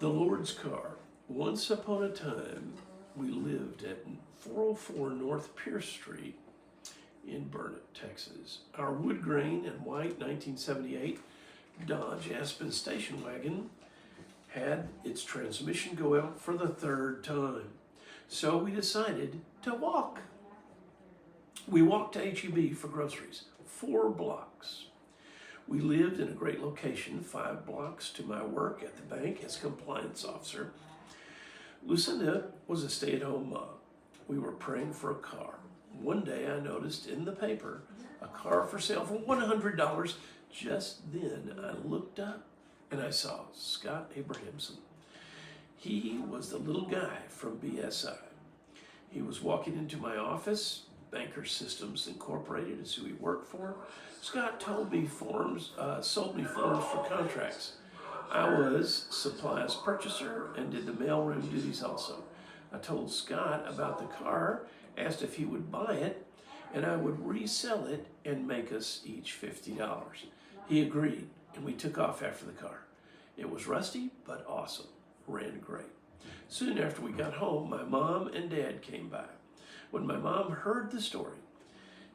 The Lord's car. Once upon a time, we lived at 404 North Pierce Street in Burnet, Texas. Our wood grain and white 1978 Dodge Aspen station wagon had its transmission go out for the third time. So we decided to walk. We walked to HEB for groceries, 4 blocks. We lived in a great location, 5 blocks to my work at the bank as compliance officer. Lucinda was a stay-at-home mom. We were praying for a car. One day I noticed in the paper a car for sale for $100. Just then I looked up and I saw Scott Abrahamson. He was the little guy from BSI. He was walking into my office. Banker Systems Incorporated is who he worked for. Scott sold me forms for contracts. I was supplies purchaser and did the mailroom duties also. I told Scott about the car, asked if he would buy it, and I would resell it and make us each $50. He agreed, and we took off after the car. It was rusty, but awesome. Ran great. Soon after we got home, my mom and dad came by. When my mom heard the story,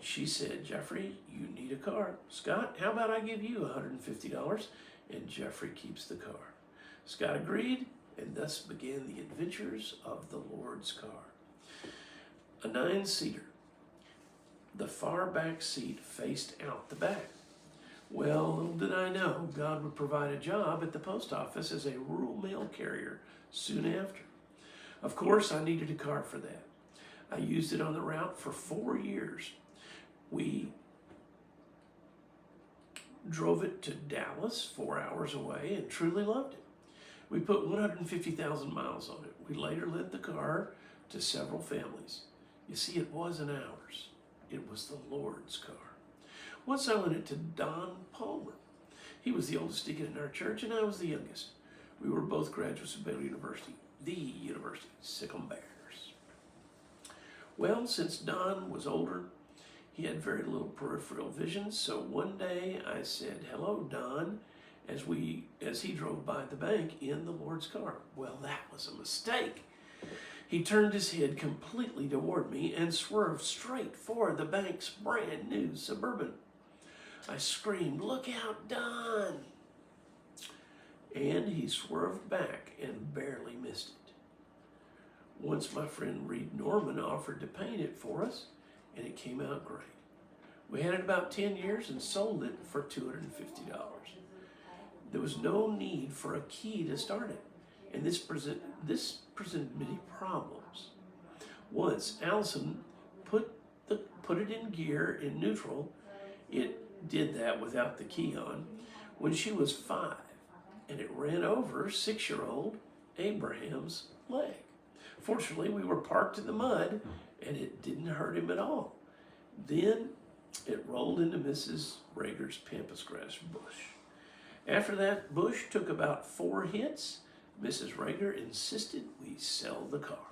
she said, "Jeffrey, you need a car. Scott, how about I give you $150 and Jeffrey keeps the car?" Scott agreed, and thus began the adventures of the Lord's car. A 9-seater. The far back seat faced out the back. Well, little did I know God would provide a job at the post office as a rural mail carrier soon after. Of course, I needed a car for that. I used it on the route for 4 years. We drove it to Dallas, 4 hours away, and truly loved it. We put 150,000 miles on it. We later lent the car to several families. You see, it wasn't ours. It was the Lord's car. Once I lent it to Don Palmer. He was the oldest deacon in our church, and I was the youngest. We were both graduates of Baylor University, the University, Sickle Bears. Well, since Don was older, he had very little peripheral vision, so one day I said, "Hello, Don," as he drove by the bank in the Lord's car. Well, that was a mistake. He turned his head completely toward me and swerved straight for the bank's brand new Suburban. I screamed, "Look out, Don!" And he swerved back and barely missed it. Once my friend Reed Norman offered to paint it for us, and it came out great. We had it about 10 years and sold it for $250. There was no need for a key to start it, and this presented many problems. Once Allison put it in gear in neutral, it did that without the key on, when she was 5, and it ran over 6-year-old Abraham's leg. Fortunately, we were parked in the mud, and it didn't hurt him at all. Then it rolled into Mrs. Rager's pampas grass bush. After that bush took about 4 hits, Mrs. Rager insisted we sell the car.